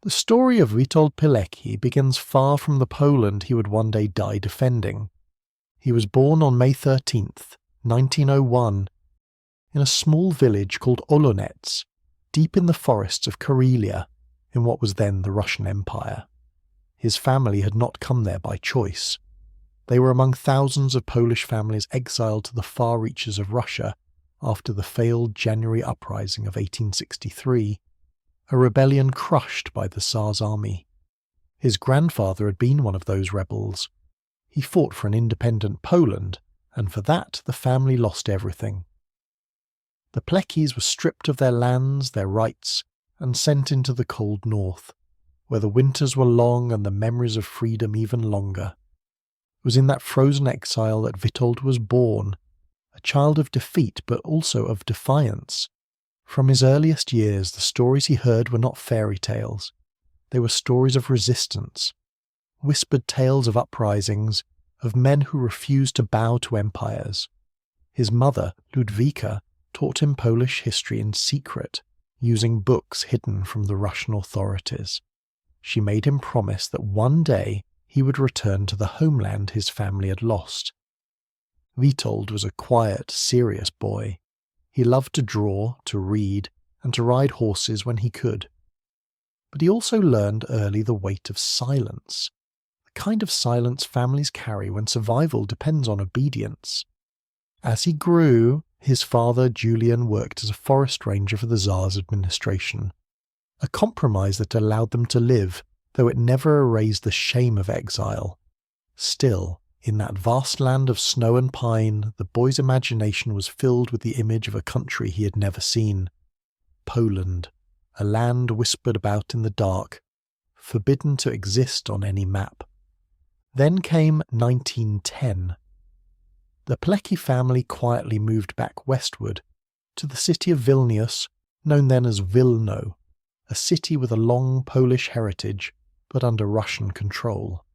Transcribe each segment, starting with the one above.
The story of Witold Pilecki begins far from the Poland he would one day die defending. He was born on May 13th, 1901, in a small village called Olonets, deep in the forests of Karelia, in what was then the Russian Empire. His family had not come there by choice. They were among thousands of Polish families exiled to the far reaches of Russia after the failed January uprising of 1863, a rebellion crushed by the Tsar's army. His grandfather had been one of those rebels. He fought for an independent Poland, and for that the family lost everything. The Pileckis were stripped of their lands, their rights, and sent into the cold north, where the winters were long and the memories of freedom even longer. It was in that frozen exile that Witold was born, a child of defeat but also of defiance. From his earliest years, the stories he heard were not fairy tales. They were stories of resistance, whispered tales of uprisings, of men who refused to bow to empires. His mother, Ludwika, taught him Polish history in secret, using books hidden from the Russian authorities. She made him promise that one day he would return to the homeland his family had lost. Witold was a quiet, serious boy. He loved to draw, to read, and to ride horses when he could. But he also learned early the weight of silence, the kind of silence families carry when survival depends on obedience. As he grew, his father, Julian, worked as a forest ranger for the Tsar's administration, a compromise that allowed them to live, though it never erased the shame of exile. Still, in that vast land of snow and pine, the boy's imagination was filled with the image of a country he had never seen. Poland, a land whispered about in the dark, forbidden to exist on any map. Then came 1910. The Pilecki family quietly moved back westward, to the city of Vilnius, known then as Wilno, a city with a long Polish heritage, but under Russian control.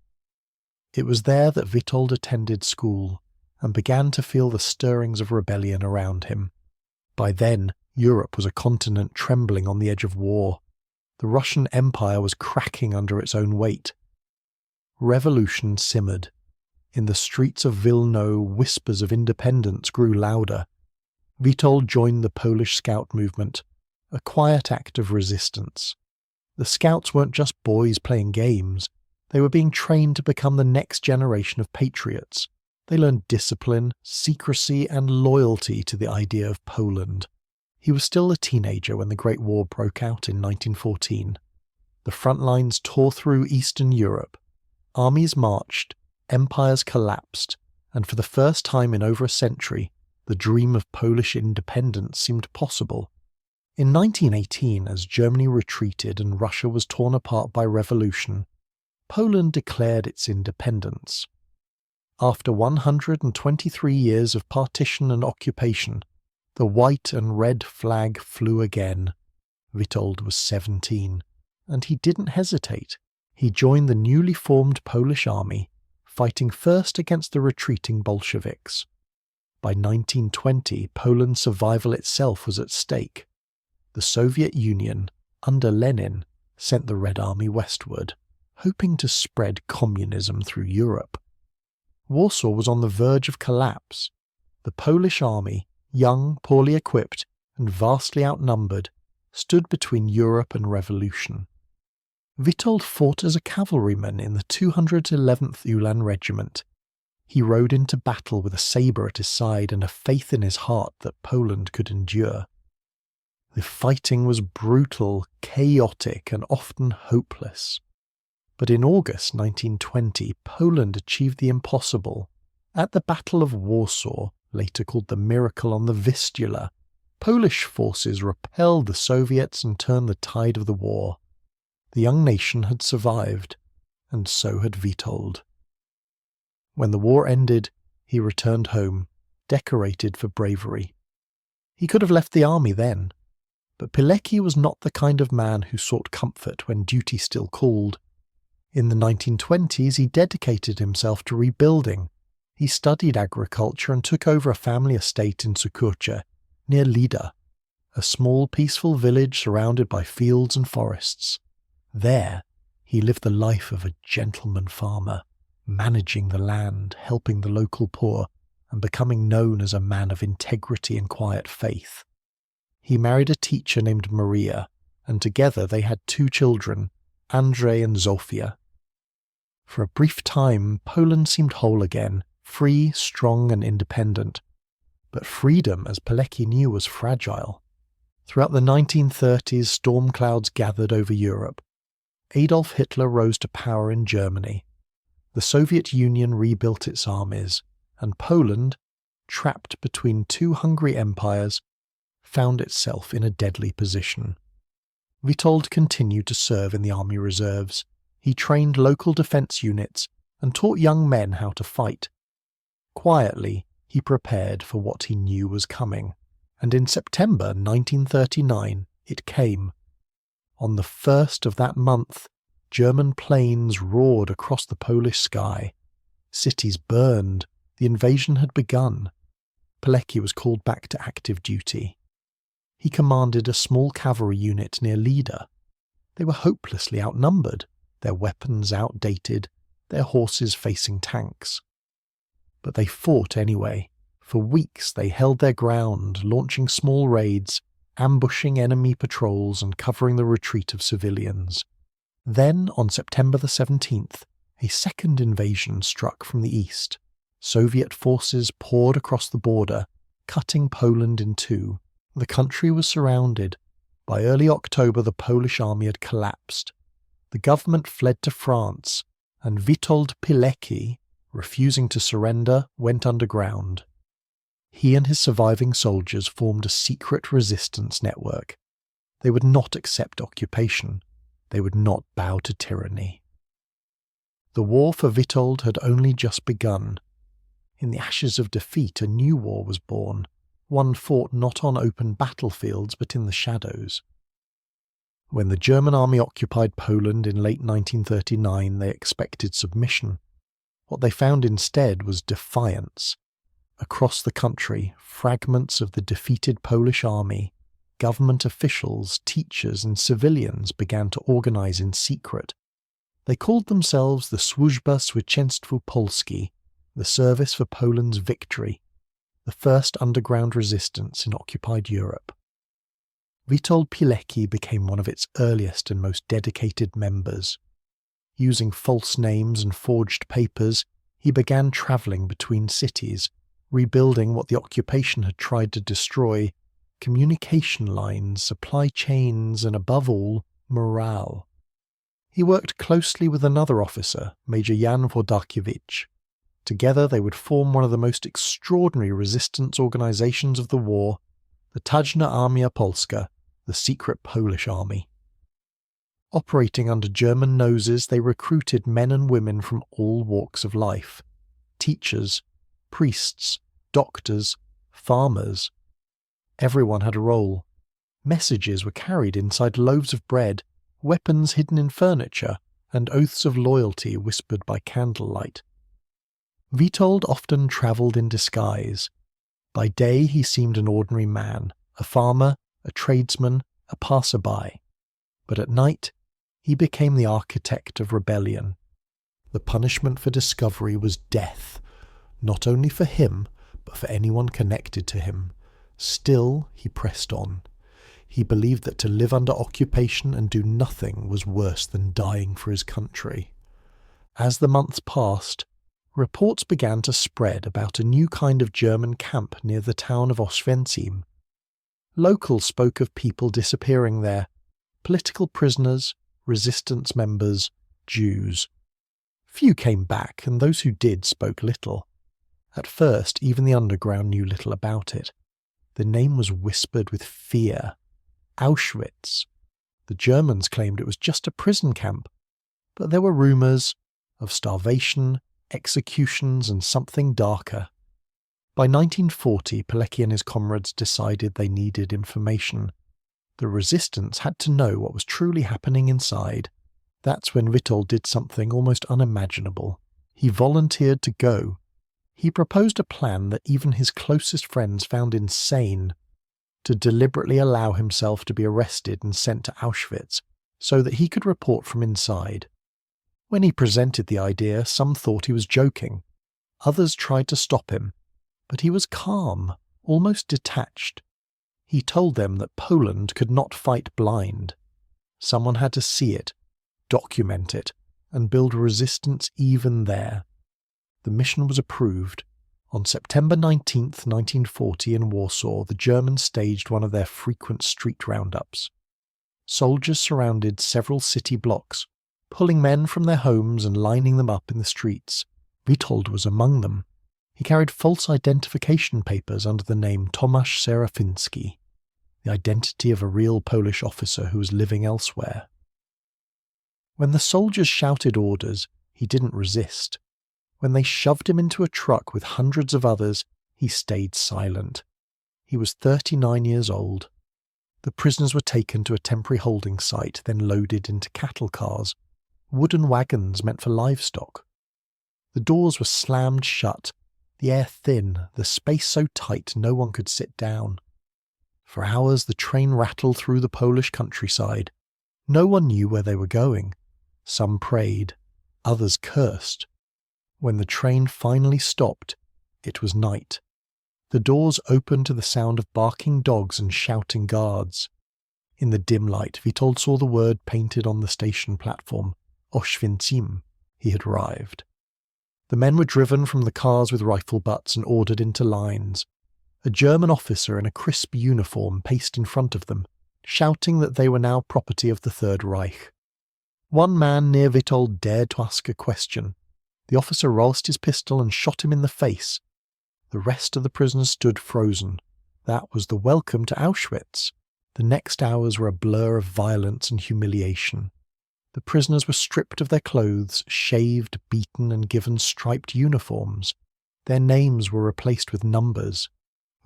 It was there that Witold attended school and began to feel the stirrings of rebellion around him. By then, Europe was a continent trembling on the edge of war. The Russian Empire was cracking under its own weight. Revolution simmered. In the streets of Wilno, whispers of independence grew louder. Witold joined the Polish Scout movement, a quiet act of resistance. The Scouts weren't just boys playing games. They were being trained to become the next generation of patriots. They learned discipline, secrecy, and loyalty to the idea of Poland. He was still a teenager when the Great War broke out in 1914. The front lines tore through Eastern Europe. Armies marched, empires collapsed, and for the first time in over a century, the dream of Polish independence seemed possible. In 1918, as Germany retreated and Russia was torn apart by revolution, Poland declared its independence. After 123 years of partition and occupation, the white and red flag flew again. Witold was 17, and he didn't hesitate. He joined the newly formed Polish army, fighting first against the retreating Bolsheviks. By 1920, Poland's survival itself was at stake. The Soviet Union, under Lenin, sent the Red Army westward, hoping to spread communism through Europe. Warsaw was on the verge of collapse. The Polish army, young, poorly equipped, and vastly outnumbered, stood between Europe and revolution. Witold fought as a cavalryman in the 211th Ulan Regiment. He rode into battle with a sabre at his side and a faith in his heart that Poland could endure. The fighting was brutal, chaotic, and often hopeless. But in August 1920, Poland achieved the impossible. At the Battle of Warsaw, later called the Miracle on the Vistula, Polish forces repelled the Soviets and turned the tide of the war. The young nation had survived, and so had Witold. When the war ended, he returned home, decorated for bravery. He could have left the army then, but Pilecki was not the kind of man who sought comfort when duty still called. In the 1920s, he dedicated himself to rebuilding. He studied agriculture and took over a family estate in Sukurcze, near Lida, a small peaceful village surrounded by fields and forests. There, he lived the life of a gentleman farmer, managing the land, helping the local poor, and becoming known as a man of integrity and quiet faith. He married a teacher named Maria, and together they had 2 children, Andrzej and Zofia. For a brief time, Poland seemed whole again, free, strong, and independent. But freedom, as Pilecki knew, was fragile. Throughout the 1930s, storm clouds gathered over Europe. Adolf Hitler rose to power in Germany. The Soviet Union rebuilt its armies, and Poland, trapped between 2 hungry empires, found itself in a deadly position. Witold continued to serve in the army reserves. He trained local defense units and taught young men how to fight. Quietly, he prepared for what he knew was coming, and in September 1939 it came. On the 1st of that month, German planes roared across the Polish sky. Cities burned. The invasion had begun. Pilecki was called back to active duty. He commanded a small cavalry unit near Lida. They were hopelessly outnumbered, their weapons outdated, their horses facing tanks. But they fought anyway. For weeks they held their ground, launching small raids, ambushing enemy patrols and covering the retreat of civilians. Then, on September the 17th, a second invasion struck from the east. Soviet forces poured across the border, cutting Poland in 2. The country was surrounded. By early October, the Polish army had collapsed. The government fled to France, and Witold Pilecki, refusing to surrender, went underground. He and his surviving soldiers formed a secret resistance network. They would not accept occupation. They would not bow to tyranny. The war for Witold had only just begun. In the ashes of defeat, a new war was born, one fought not on open battlefields but in the shadows. When the German army occupied Poland in late 1939, they expected submission. What they found instead was defiance. Across the country, fragments of the defeated Polish army, government officials, teachers and civilians began to organize in secret. They called themselves the Służba Zwycięstwa Polski, the Service for Poland's Victory, the first underground resistance in occupied Europe. Witold Pilecki became one of its earliest and most dedicated members. Using false names and forged papers, he began travelling between cities, rebuilding what the occupation had tried to destroy: communication lines, supply chains, and above all, morale. He worked closely with another officer, Major Jan Włodarkiewicz. Together they would form one of the most extraordinary resistance organizations of the war, the Tajna Armia Polska, the secret Polish army. Operating under German noses, they recruited men and women from all walks of life: teachers, priests, doctors, farmers. Everyone had a role. Messages were carried inside loaves of bread, weapons hidden in furniture, and oaths of loyalty whispered by candlelight. Witold often travelled in disguise. By day he seemed an ordinary man, a farmer, a tradesman, a passerby. But at night he became the architect of rebellion. The punishment for discovery was death, not only for him, but for anyone connected to him. Still, he pressed on. He believed that to live under occupation and do nothing was worse than dying for his country. As the months passed, reports began to spread about a new kind of German camp near the town of Auschwitz. Locals spoke of people disappearing there: political prisoners, resistance members, Jews. Few came back, and those who did spoke little. At first, even the underground knew little about it. The name was whispered with fear: Auschwitz. The Germans claimed it was just a prison camp, but there were rumours of starvation, executions, and something darker. By 1940, Pilecki and his comrades decided they needed information. The resistance had to know what was truly happening inside. That's when Witold did something almost unimaginable. He volunteered to go. He proposed a plan that even his closest friends found insane: to deliberately allow himself to be arrested and sent to Auschwitz, so that he could report from inside. When he presented the idea, some thought he was joking. Others tried to stop him, but he was calm, almost detached. He told them that Poland could not fight blind. Someone had to see it, document it, and build resistance even there. The mission was approved. On September 19th, 1940, in Warsaw, the Germans staged one of their frequent street roundups. Soldiers surrounded several city blocks, pulling men from their homes and lining them up in the streets. Witold was among them. He carried false identification papers under the name Tomasz Serafiński, the identity of a real Polish officer who was living elsewhere. When the soldiers shouted orders, he didn't resist. When they shoved him into a truck with hundreds of others, he stayed silent. He was 39 years old. The prisoners were taken to a temporary holding site, then loaded into cattle cars, wooden wagons meant for livestock. The doors were slammed shut, the air thin, the space so tight no one could sit down. For hours the train rattled through the Polish countryside. No one knew where they were going. Some prayed, others cursed. When the train finally stopped, it was night. The doors opened to the sound of barking dogs and shouting guards. In the dim light, Witold saw the word painted on the station platform, Auschwitz. He had arrived. The men were driven from the cars with rifle butts and ordered into lines. A German officer in a crisp uniform paced in front of them, shouting that they were now property of the Third Reich. One man near Witold dared to ask a question. The officer rolled his pistol and shot him in the face. The rest of the prisoners stood frozen. That was the welcome to Auschwitz. The next hours were a blur of violence and humiliation. The prisoners were stripped of their clothes, shaved, beaten, and given striped uniforms. Their names were replaced with numbers.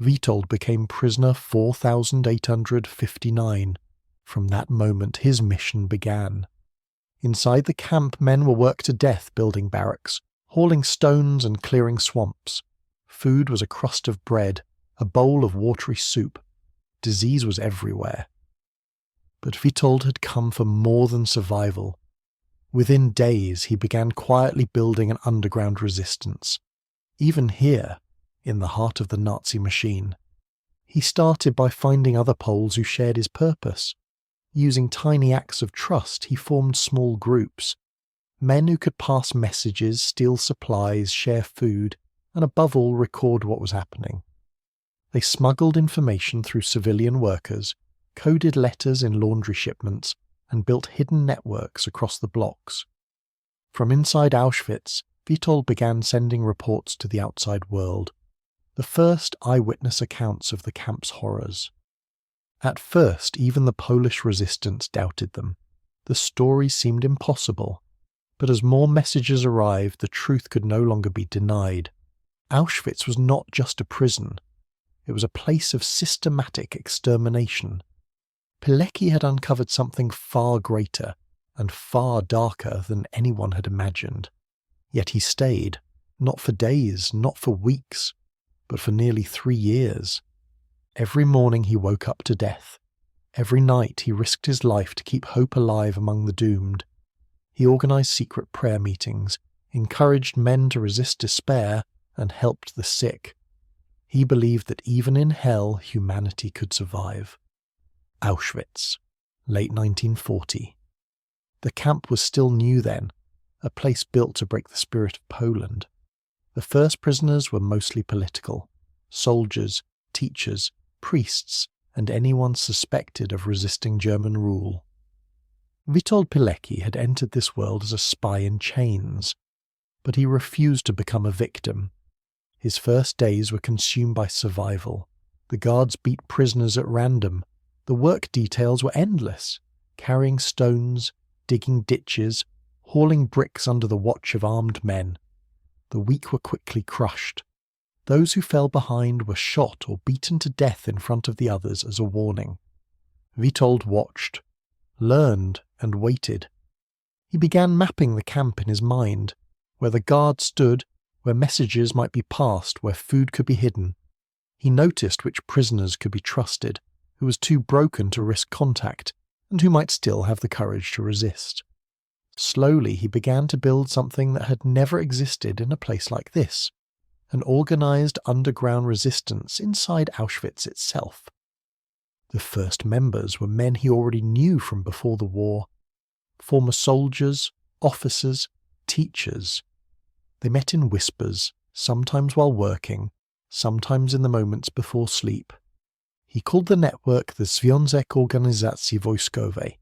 Witold became prisoner 4,859. From that moment his mission began. Inside the camp, men were worked to death building barracks, hauling stones and clearing swamps. Food was a crust of bread, a bowl of watery soup. Disease was everywhere. But Witold had come for more than survival. Within days he began quietly building an underground resistance. Even here, in the heart of the Nazi machine. He started by finding other Poles who shared his purpose. Using tiny acts of trust, he formed small groups. Men who could pass messages, steal supplies, share food, and above all record what was happening. They smuggled information through civilian workers, coded letters in laundry shipments, and built hidden networks across the blocks. From inside Auschwitz, Witold began sending reports to the outside world, the first eyewitness accounts of the camp's horrors. At first, even the Polish resistance doubted them. The story seemed impossible. But as more messages arrived, the truth could no longer be denied. Auschwitz was not just a prison. It was a place of systematic extermination. Pilecki had uncovered something far greater and far darker than anyone had imagined. Yet he stayed, not for days, not for weeks, but for nearly 3 years. Every morning he woke up to death. Every night he risked his life to keep hope alive among the doomed. He organized secret prayer meetings, encouraged men to resist despair, and helped the sick. He believed that even in hell humanity could survive. Auschwitz, late 1940. The camp was still new then, a place built to break the spirit of Poland. The first prisoners were mostly political, soldiers, teachers, priests, and anyone suspected of resisting German rule. Witold Pilecki had entered this world as a spy in chains, but he refused to become a victim. His first days were consumed by survival. The guards beat prisoners at random. The work details were endless, carrying stones, digging ditches, hauling bricks under the watch of armed men. The weak were quickly crushed. Those who fell behind were shot or beaten to death in front of the others as a warning. Witold watched, learned, and waited. He began mapping the camp in his mind, where the guards stood, where messages might be passed, where food could be hidden. He noticed which prisoners could be trusted, who was too broken to risk contact, and who might still have the courage to resist. Slowly he began to build something that had never existed in a place like this, an organised underground resistance inside Auschwitz itself. The first members were men he already knew from before the war, former soldiers, officers, teachers. They met in whispers, sometimes while working, sometimes in the moments before sleep. He called the network the Związek Organizacji Wojskowej,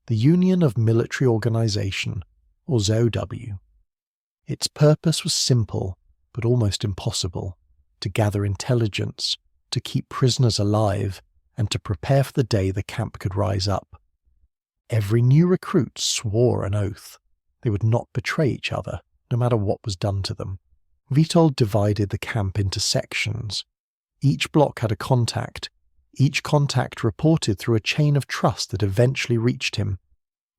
the Union of Military Organization, or ZOW. Its purpose was simple, but almost impossible: to gather intelligence, to keep prisoners alive, and to prepare for the day the camp could rise up. Every new recruit swore an oath. They would not betray each other, no matter what was done to them. Witold divided the camp into sections. Each block had a contact. Each contact reported through a chain of trust that eventually reached him.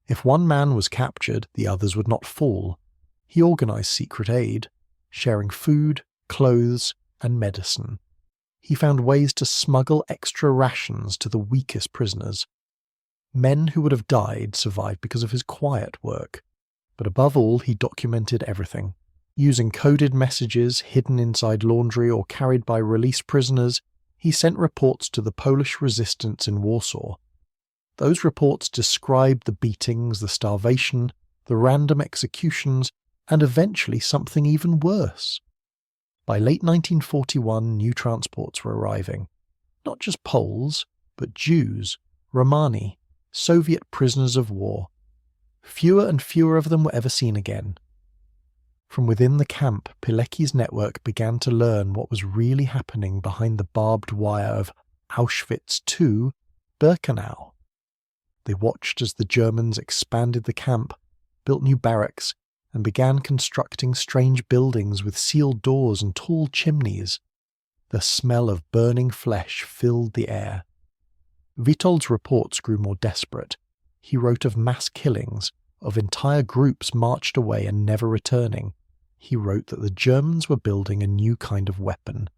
If one man was captured, the others would not fall. He organised secret aid, sharing food, clothes, and medicine. He found ways to smuggle extra rations to the weakest prisoners. Men who would have died survived because of his quiet work. But above all, he documented everything. Using coded messages hidden inside laundry or carried by released prisoners, he sent reports to the Polish resistance in Warsaw. Those reports described the beatings, the starvation, the random executions, and eventually something even worse. By late 1941, new transports were arriving. Not just Poles, but Jews, Romani, Soviet prisoners of war. Fewer and fewer of them were ever seen again. From within the camp, Pilecki's network began to learn what was really happening behind the barbed wire of Auschwitz II, Birkenau. They watched as the Germans expanded the camp, built new barracks, and began constructing strange buildings with sealed doors and tall chimneys. The smell of burning flesh filled the air. Witold's reports grew more desperate. He wrote of mass killings, of entire groups marched away and never returning. He wrote that the Germans were building a new kind of weapon,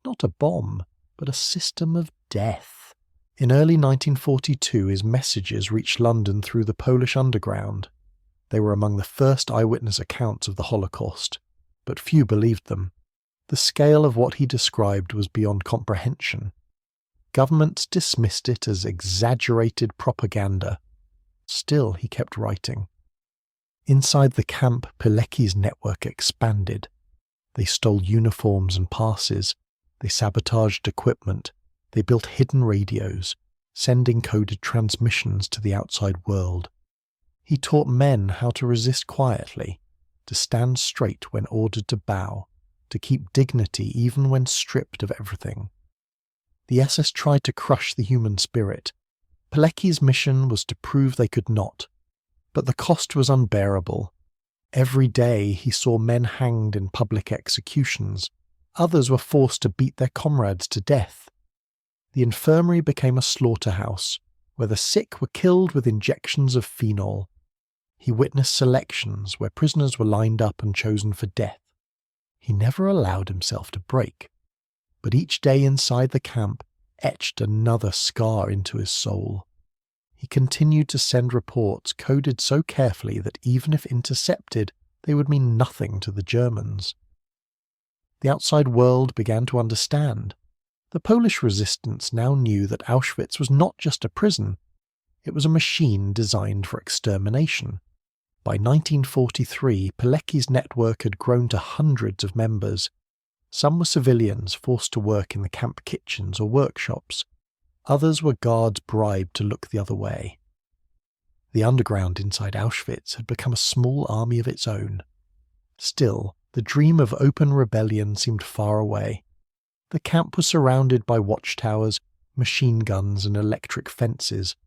not a bomb, but a system of death. In early 1942, his messages reached London through the Polish underground. They were among the first eyewitness accounts of the Holocaust, but few believed them. The scale of what he described was beyond comprehension. Governments dismissed it as exaggerated propaganda. Still, he kept writing. Inside the camp, Pilecki's network expanded. They stole uniforms and passes. They sabotaged equipment. They built hidden radios, sending coded transmissions to the outside world. He taught men how to resist quietly, to stand straight when ordered to bow, to keep dignity even when stripped of everything. The SS tried to crush the human spirit. Pilecki's mission was to prove they could not. But the cost was unbearable. Every day he saw men hanged in public executions. Others were forced to beat their comrades to death. The infirmary became a slaughterhouse, where the sick were killed with injections of phenol. He witnessed selections where prisoners were lined up and chosen for death. He never allowed himself to break. But each day inside the camp etched another scar into his soul. He continued to send reports coded so carefully that even if intercepted, they would mean nothing to the Germans. The outside world began to understand. The Polish resistance now knew that Auschwitz was not just a prison. It was a machine designed for extermination. By 1943, Pilecki's network had grown to hundreds of members. Some were civilians forced to work in the camp kitchens or workshops. Others were guards bribed to look the other way. The underground inside Auschwitz had become a small army of its own. Still, the dream of open rebellion seemed far away. The camp was surrounded by watchtowers, machine guns, and electric fences.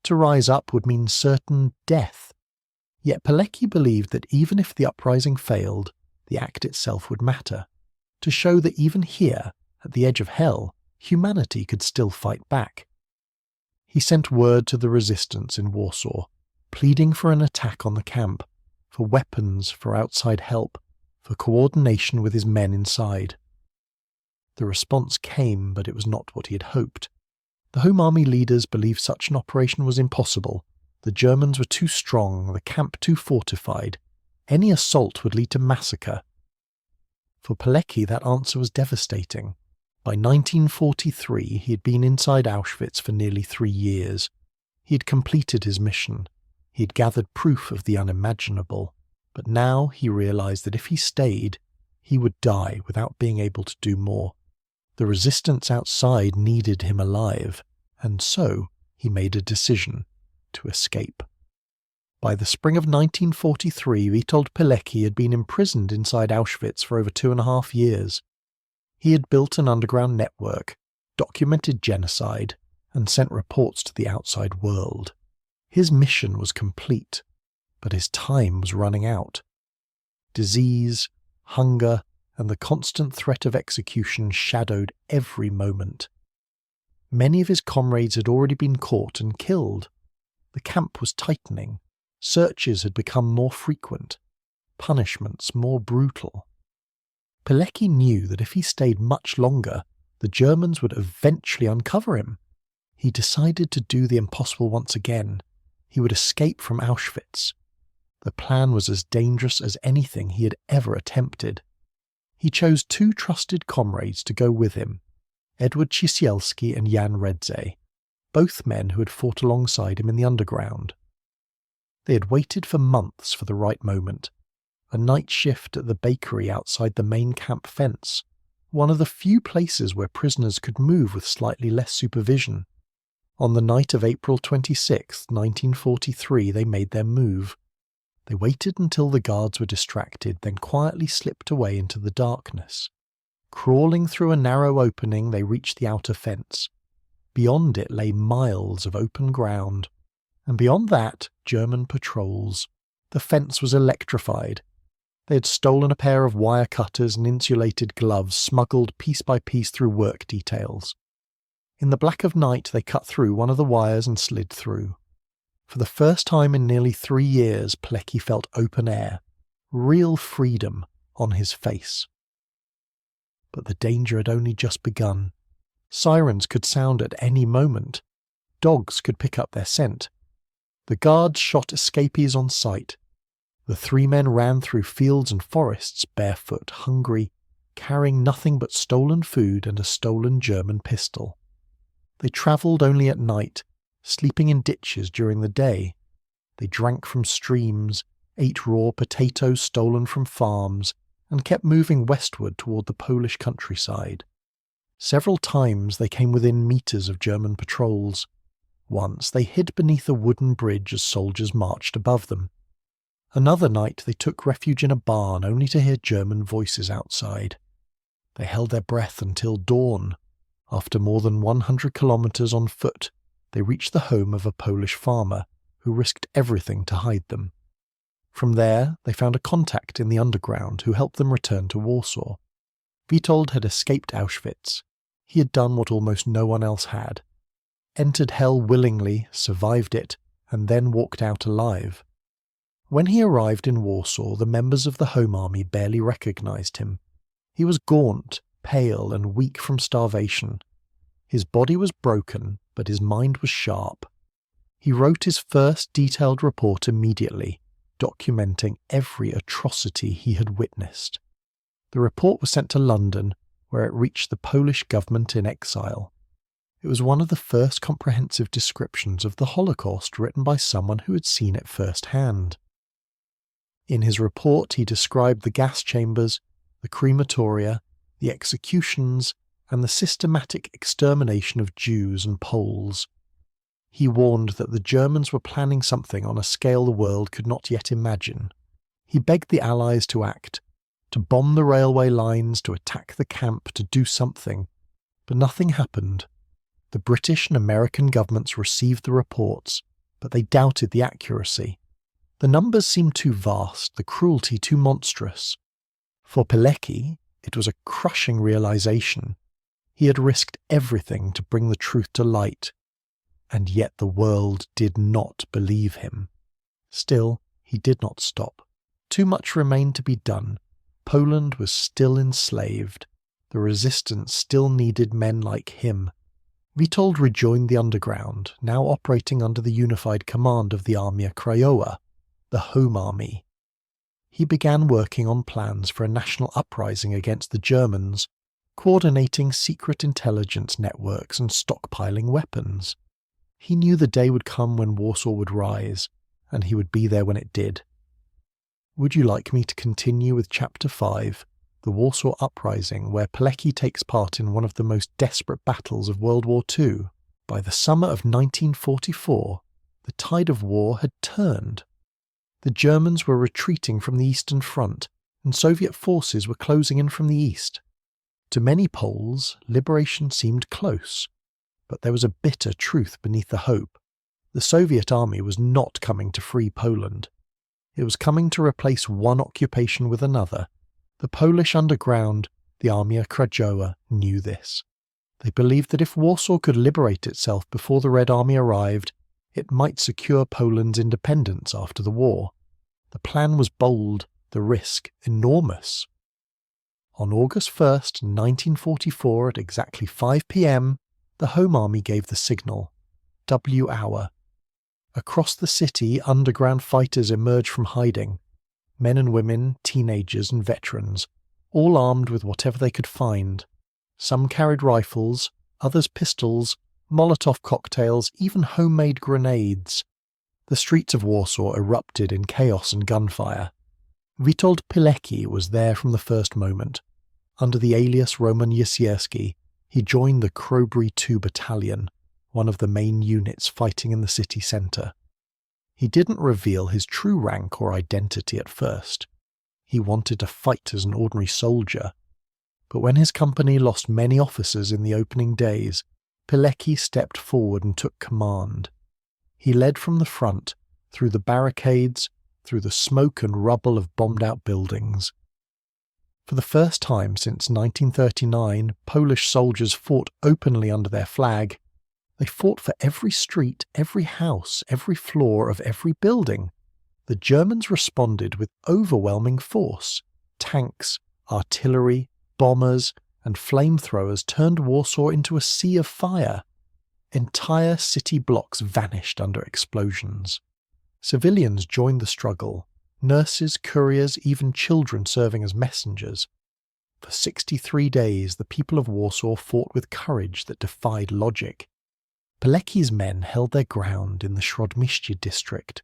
To rise up would mean certain death. Yet Pilecki believed that even if the uprising failed, the act itself would matter, to show that even here, at the edge of hell, humanity could still fight back. He sent word to the resistance in Warsaw, pleading for an attack on the camp, for weapons, for outside help, for coordination with his men inside. The response came, but it was not what he had hoped. The Home Army leaders believed such an operation was impossible. The Germans were too strong, the camp too fortified. Any assault would lead to massacre. For Pilecki, that answer was devastating. By 1943, he had been inside Auschwitz for nearly 3 years. He had completed his mission. He had gathered proof of the unimaginable. But now he realized that if he stayed, he would die without being able to do more. The resistance outside needed him alive, and so he made a decision to escape. By the spring of 1943, Witold Pilecki had been imprisoned inside Auschwitz for over 2.5 years. He had built an underground network, documented genocide, and sent reports to the outside world. His mission was complete, but his time was running out. Disease, hunger, and the constant threat of execution shadowed every moment. Many of his comrades had already been caught and killed. The camp was tightening. Searches had become more frequent, punishments more brutal. Pilecki knew that if he stayed much longer, the Germans would eventually uncover him. He decided to do the impossible once again. He would escape from Auschwitz. The plan was as dangerous as anything he had ever attempted. He chose 2 trusted comrades to go with him, Edward Ciesielski and Jan Redze, both men who had fought alongside him in the underground. They had waited for months for the right moment. A night shift at the bakery outside the main camp fence, one of the few places where prisoners could move with slightly less supervision. On the night of April 26, 1943, they made their move. They waited until the guards were distracted, then quietly slipped away into the darkness. Crawling through a narrow opening, they reached the outer fence. Beyond it lay miles of open ground, and beyond that, German patrols. The fence was electrified. They had stolen a pair of wire cutters and insulated gloves, smuggled piece by piece through work details. In the black of night, they cut through one of the wires and slid through. For the first time in nearly 3 years, Pilecki felt open air, real freedom on his face. But the danger had only just begun. Sirens could sound at any moment. Dogs could pick up their scent. The guards shot escapees on sight. The 3 men ran through fields and forests, barefoot, hungry, carrying nothing but stolen food and a stolen German pistol. They travelled only at night, sleeping in ditches during the day. They drank from streams, ate raw potatoes stolen from farms, and kept moving westward toward the Polish countryside. Several times they came within meters of German patrols. Once they hid beneath a wooden bridge as soldiers marched above them. Another night they took refuge in a barn only to hear German voices outside. They held their breath until dawn. After more than 100 kilometers on foot, they reached the home of a Polish farmer who risked everything to hide them. From there, they found a contact in the underground who helped them return to Warsaw. Witold had escaped Auschwitz. He had done what almost no one else had. Entered hell willingly, survived it, and then walked out alive. When he arrived in Warsaw, the members of the Home Army barely recognized him. He was gaunt, pale, and weak from starvation. His body was broken, but his mind was sharp. He wrote his first detailed report immediately, documenting every atrocity he had witnessed. The report was sent to London, where it reached the Polish government in exile. It was one of the first comprehensive descriptions of the Holocaust written by someone who had seen it firsthand. In his report, he described the gas chambers, the crematoria, the executions, and the systematic extermination of Jews and Poles. He warned that the Germans were planning something on a scale the world could not yet imagine. He begged the Allies to act, to bomb the railway lines, to attack the camp, to do something. But nothing happened. The British and American governments received the reports, but they doubted the accuracy. The numbers seemed too vast, the cruelty too monstrous. For Pilecki, it was a crushing realization. He had risked everything to bring the truth to light, and yet the world did not believe him. Still, he did not stop. Too much remained to be done. Poland was still enslaved. The resistance still needed men like him. Witold rejoined the underground, now operating under the unified command of the Armia Krajowa, the Home Army. He began working on plans for a national uprising against the Germans, coordinating secret intelligence networks and stockpiling weapons. He knew the day would come when Warsaw would rise, and he would be there when it did. Would you like me to continue with Chapter 5, the Warsaw Uprising, where Pilecki takes part in one of the most desperate battles of World War II? By the summer of 1944, the tide of war had turned. The Germans were retreating from the Eastern Front, and Soviet forces were closing in from the east. To many Poles, liberation seemed close, but there was a bitter truth beneath the hope. The Soviet army was not coming to free Poland. It was coming to replace one occupation with another. The Polish underground, the Armia Krajowa, knew this. They believed that if Warsaw could liberate itself before the Red Army arrived, it might secure Poland's independence after the war. The plan was bold, the risk enormous. On August 1st, 1944, at exactly 5 p.m, the Home Army gave the signal. W hour. Across the city, underground fighters emerged from hiding. Men and women, teenagers and veterans, all armed with whatever they could find. Some carried rifles, others pistols, Molotov cocktails, even homemade grenades. The streets of Warsaw erupted in chaos and gunfire. Witold Pilecki was there from the first moment. Under the alias Roman Jasierski, he joined the Krobry II Battalion, one of the main units fighting in the city centre. He didn't reveal his true rank or identity at first. He wanted to fight as an ordinary soldier. But when his company lost many officers in the opening days, Pilecki stepped forward and took command. He led from the front, through the barricades, through the smoke and rubble of bombed-out buildings. For the first time since 1939, Polish soldiers fought openly under their flag. They fought for every street, every house, every floor of every building. The Germans responded with overwhelming force. Tanks, artillery, bombers, and flamethrowers turned Warsaw into a sea of fire. Entire city blocks vanished under explosions. Civilians joined the struggle, nurses, couriers, even children serving as messengers. For 63 days, the people of Warsaw fought with courage that defied logic. Pilecki's men held their ground in the Śródmieście district.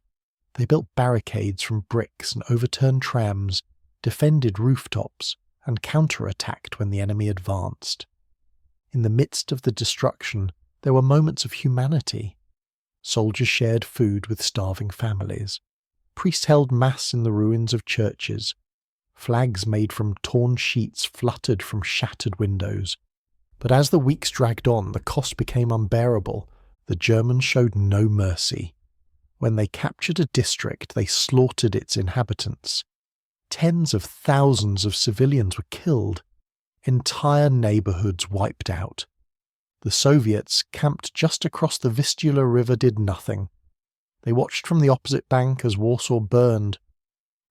They built barricades from bricks and overturned trams, defended rooftops, and counterattacked when the enemy advanced. In the midst of the destruction, there were moments of humanity. Soldiers shared food with starving families. Priests held mass in the ruins of churches. Flags made from torn sheets fluttered from shattered windows. But as the weeks dragged on, the cost became unbearable. The Germans showed no mercy. When they captured a district, they slaughtered its inhabitants. Tens of thousands of civilians were killed. Entire neighbourhoods wiped out. The Soviets, camped just across the Vistula River, did nothing. They watched from the opposite bank as Warsaw burned.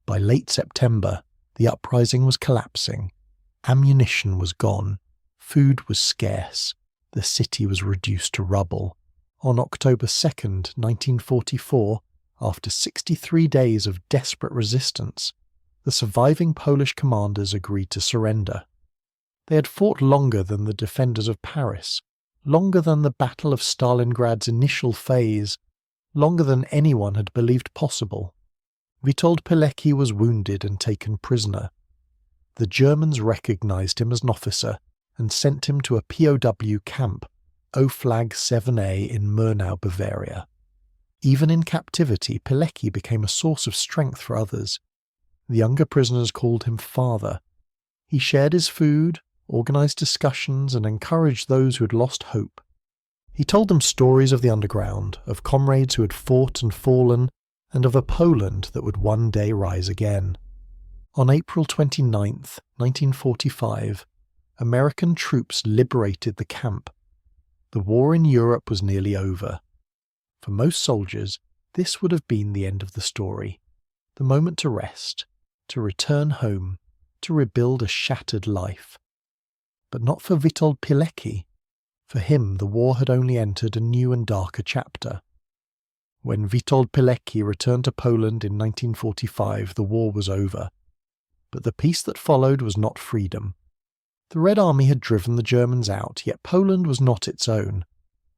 By late September, the uprising was collapsing. Ammunition was gone. Food was scarce. The city was reduced to rubble. On October 2nd, 1944, after 63 days of desperate resistance, the surviving Polish commanders agreed to surrender. They had fought longer than the defenders of Paris, longer than the Battle of Stalingrad's initial phase, longer than anyone had believed possible. Witold Pilecki was wounded and taken prisoner. The Germans recognized him as an officer and sent him to a POW camp, Oflag 7A in Murnau, Bavaria. Even in captivity, Pilecki became a source of strength for others. The younger prisoners called him father. He shared his food, organised discussions, and encouraged those who had lost hope. He told them stories of the underground, of comrades who had fought and fallen, and of a Poland that would one day rise again. On April 29, 1945, American troops liberated the camp. The war in Europe was nearly over. For most soldiers, this would have been the end of the story, the moment to rest, to return home, to rebuild a shattered life. But not for Witold Pilecki. For him, the war had only entered a new and darker chapter. When Witold Pilecki returned to Poland in 1945, the war was over. But the peace that followed was not freedom. The Red Army had driven the Germans out, yet Poland was not its own.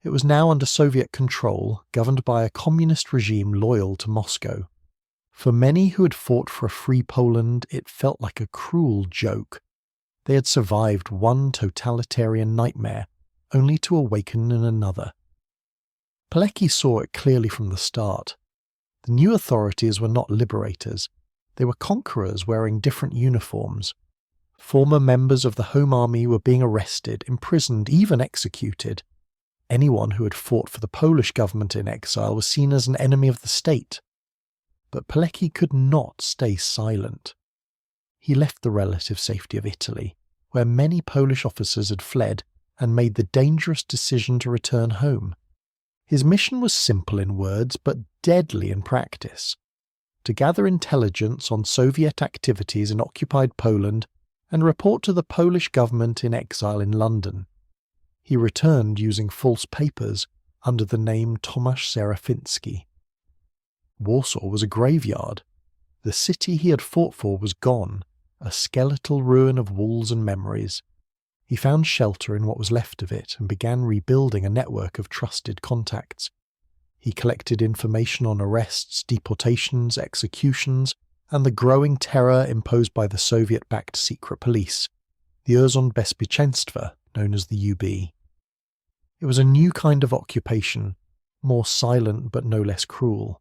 It was now under Soviet control, governed by a communist regime loyal to Moscow. For many who had fought for a free Poland, it felt like a cruel joke. They had survived one totalitarian nightmare, only to awaken in another. Pilecki saw it clearly from the start. The new authorities were not liberators. They were conquerors wearing different uniforms. Former members of the Home Army were being arrested, imprisoned, even executed. Anyone who had fought for the Polish government in exile was seen as an enemy of the state. But Pilecki could not stay silent. He left the relative safety of Italy, where many Polish officers had fled, and made the dangerous decision to return home. His mission was simple in words, but deadly in practice: to gather intelligence on Soviet activities in occupied Poland and report to the Polish government in exile in London. He returned using false papers under the name Tomasz Serafiński. Warsaw was a graveyard. The city he had fought for was gone, a skeletal ruin of walls and memories. He found shelter in what was left of it and began rebuilding a network of trusted contacts. He collected information on arrests, deportations, executions, and the growing terror imposed by the Soviet-backed secret police, the Bezpieczeństwa, known as the UB. It was a new kind of occupation, more silent but no less cruel.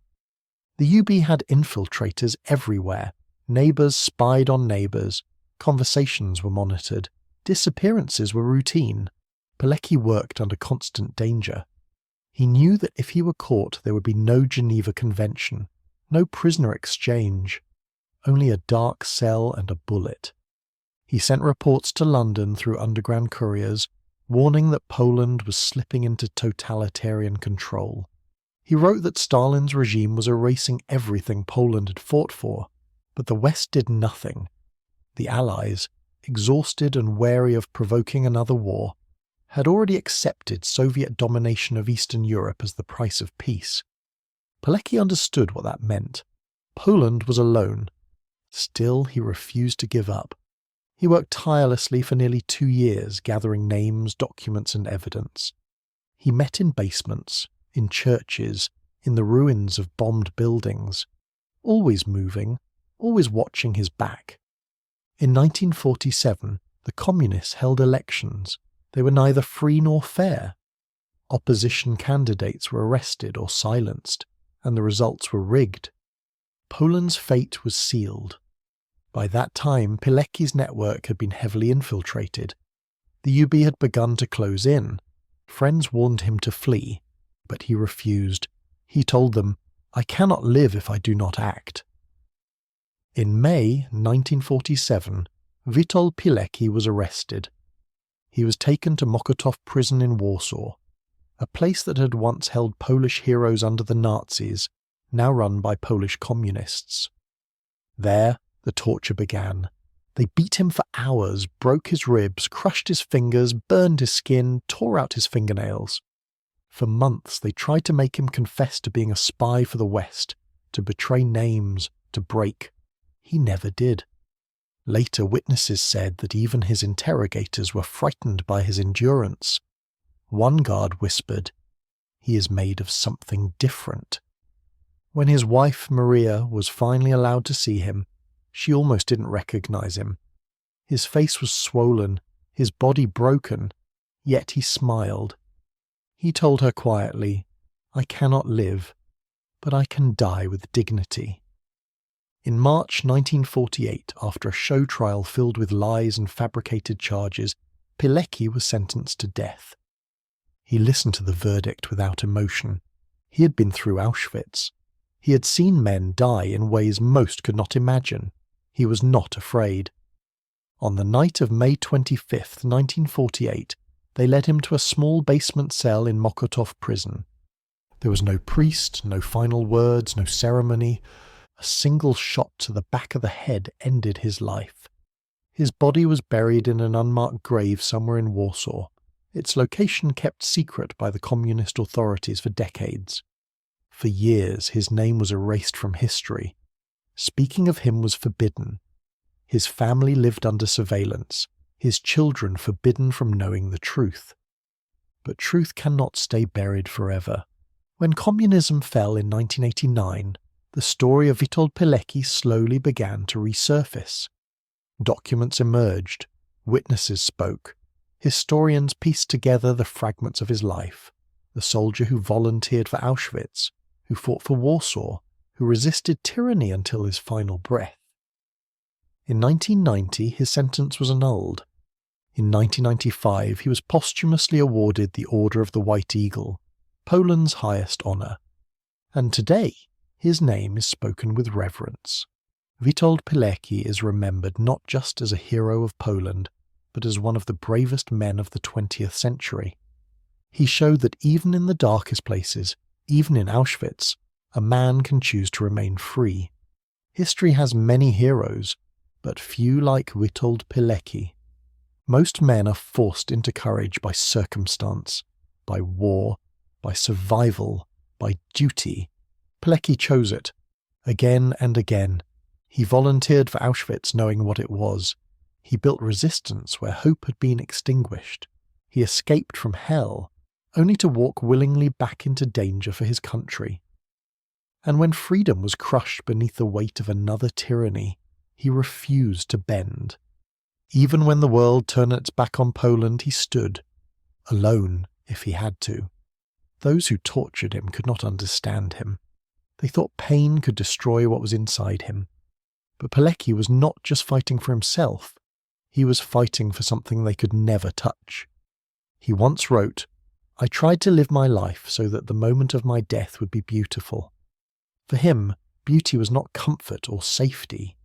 The UB had infiltrators everywhere. Neighbours spied on neighbours. Conversations were monitored. Disappearances were routine. Pilecki worked under constant danger. He knew that if he were caught, there would be no Geneva Convention, no prisoner exchange, only a dark cell and a bullet. He sent reports to London through underground couriers, warning that Poland was slipping into totalitarian control. He wrote that Stalin's regime was erasing everything Poland had fought for, but the West did nothing. The Allies, exhausted and wary of provoking another war, had already accepted Soviet domination of Eastern Europe as the price of peace. Pilecki understood what that meant. Poland was alone. Still, he refused to give up. He worked tirelessly for nearly 2 years, gathering names, documents, and evidence. He met in basements, in churches, in the ruins of bombed buildings, always moving, always watching his back. In 1947, the Communists held elections. They were neither free nor fair. Opposition candidates were arrested or silenced, and the results were rigged. Poland's fate was sealed. By that time, Pilecki's network had been heavily infiltrated. The UB had begun to close in. Friends warned him to flee, but he refused. He told them, "I cannot live if I do not act." In May 1947, Witold Pilecki was arrested. He was taken to Mokotów prison in Warsaw, a place that had once held Polish heroes under the Nazis, now run by Polish communists. There, the torture began. They beat him for hours, broke his ribs, crushed his fingers, burned his skin, tore out his fingernails. For months they tried to make him confess to being a spy for the West, to betray names, to break. He never did. Later witnesses said that even his interrogators were frightened by his endurance. One guard whispered, "He is made of something different." When his wife, Maria, was finally allowed to see him, she almost didn't recognize him. His face was swollen, his body broken, yet he smiled. He told her quietly, "I cannot live, but I can die with dignity." In March 1948, after a show trial filled with lies and fabricated charges, Pilecki was sentenced to death. He listened to the verdict without emotion. He had been through Auschwitz. He had seen men die in ways most could not imagine. He was not afraid. On the night of May 25, 1948, they led him to a small basement cell in Mokotów prison. There was no priest, no final words, no ceremony. A single shot to the back of the head ended his life. His body was buried in an unmarked grave somewhere in Warsaw. its location kept secret by the communist authorities for decades. For years, his name was erased from history. Speaking of him was forbidden. His family lived under surveillance, his children forbidden from knowing the truth. But truth cannot stay buried forever. When communism fell in 1989, the story of Witold Pilecki slowly began to resurface. Documents emerged, witnesses spoke, historians pieced together the fragments of his life, the soldier who volunteered for Auschwitz, who fought for Warsaw, who resisted tyranny until his final breath. In 1990, his sentence was annulled. In 1995, he was posthumously awarded the Order of the White Eagle, Poland's highest honour. And today, his name is spoken with reverence. Witold Pilecki is remembered not just as a hero of Poland, but as one of the bravest men of the 20th century. He showed that even in the darkest places, even in Auschwitz, a man can choose to remain free. History has many heroes, but few like Witold Pilecki. Most men are forced into courage by circumstance, by war, by survival, by duty. Pilecki chose it. Again and again. He volunteered for Auschwitz knowing what it was. He built resistance where hope had been extinguished. He escaped from hell, only to walk willingly back into danger for his country. And when freedom was crushed beneath the weight of another tyranny, he refused to bend. Even when the world turned its back on Poland, he stood, alone if he had to. Those who tortured him could not understand him. They thought pain could destroy what was inside him. But Pilecki was not just fighting for himself, he was fighting for something they could never touch. He once wrote, "I tried to live my life so that the moment of my death would be beautiful." For him, beauty was not comfort or safety.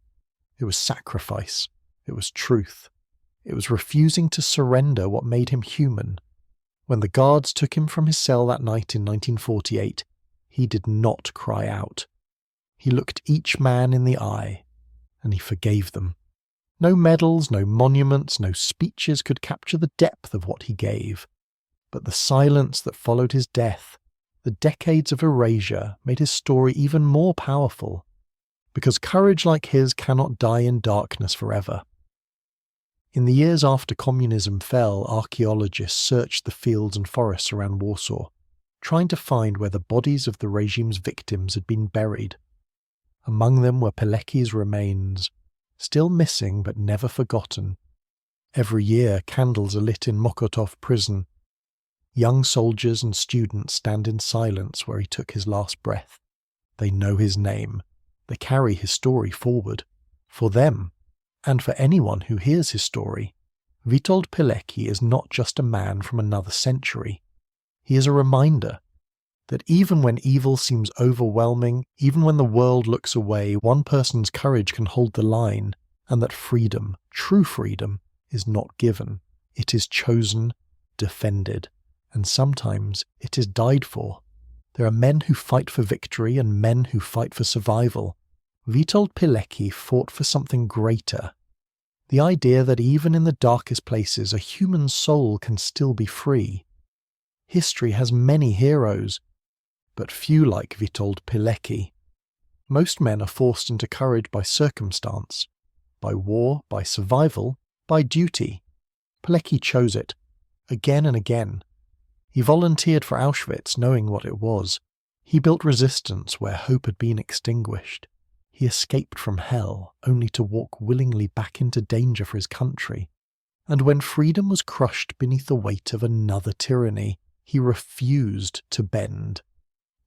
It was sacrifice. It was truth. It was refusing to surrender what made him human. When the guards took him from his cell that night in 1948, he did not cry out. He looked each man in the eye, and he forgave them. No medals, no monuments, no speeches could capture the depth of what he gave. But the silence that followed his death, the decades of erasure, made his story even more powerful. Because courage like his cannot die in darkness forever. In the years after communism fell, archaeologists searched the fields and forests around Warsaw, trying to find where the bodies of the regime's victims had been buried. Among them were Pilecki's remains, still missing but never forgotten. Every year, candles are lit in Mokotów prison. Young soldiers and students stand in silence where he took his last breath. They know his name. They carry his story forward. For them, and for anyone who hears his story, Witold Pilecki is not just a man from another century. He is a reminder that even when evil seems overwhelming, even when the world looks away, one person's courage can hold the line, and that freedom, true freedom, is not given. It is chosen, defended, and sometimes it is died for. There are men who fight for victory and men who fight for survival. Witold Pilecki fought for something greater. The idea that even in the darkest places a human soul can still be free. History has many heroes, but few like Witold Pilecki. Most men are forced into courage by circumstance, by war, by survival, by duty. Pilecki chose it, again and again. He volunteered for Auschwitz knowing what it was. He built resistance where hope had been extinguished. He escaped from hell, only to walk willingly back into danger for his country. And when freedom was crushed beneath the weight of another tyranny, he refused to bend.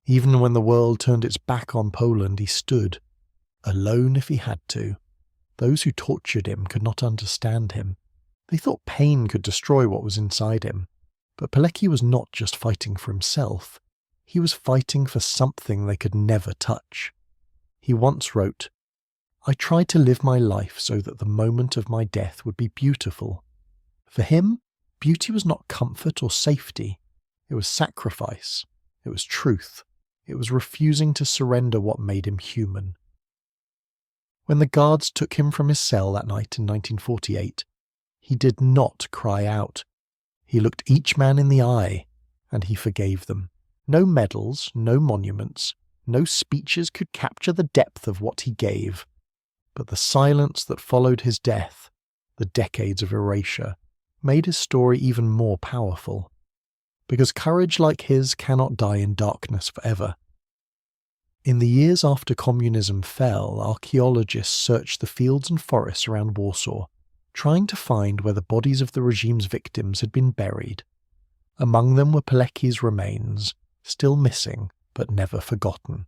Even when the world turned its back on Poland, he stood, alone if he had to. Those who tortured him could not understand him. They thought pain could destroy what was inside him. But Pilecki was not just fighting for himself. He was fighting for something they could never touch. He once wrote, "I tried to live my life so that the moment of my death would be beautiful." For him, beauty was not comfort or safety. It was sacrifice. It was truth. It was refusing to surrender what made him human. When the guards took him from his cell that night in 1948, he did not cry out. He looked each man in the eye, and he forgave them. No medals, no monuments, no speeches could capture the depth of what he gave. But the silence that followed his death, the decades of erasure, made his story even more powerful. Because courage like his cannot die in darkness forever. In the years after communism fell, archaeologists searched the fields and forests around Warsaw, trying to find where the bodies of the regime's victims had been buried. Among them were Pilecki's remains, still missing but never forgotten.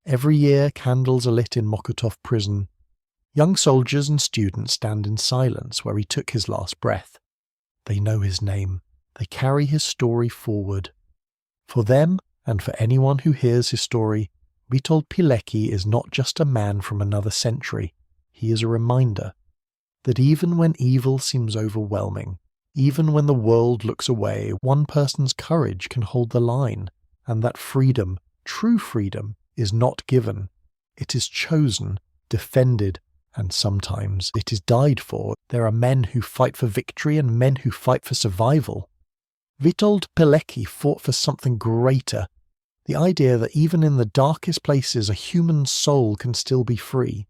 Every year candles are lit in Mokotów prison. Young soldiers and students stand in silence where he took his last breath. They know his name. They carry his story forward. For them, and for anyone who hears his story, Witold Pilecki is not just a man from another century. He is a reminder that even when evil seems overwhelming, even when the world looks away, one person's courage can hold the line, and that freedom, true freedom, is not given. It is chosen, defended, and sometimes it is died for. There are men who fight for victory and men who fight for survival. Witold Pilecki fought for something greater, the idea that even in the darkest places a human soul can still be free.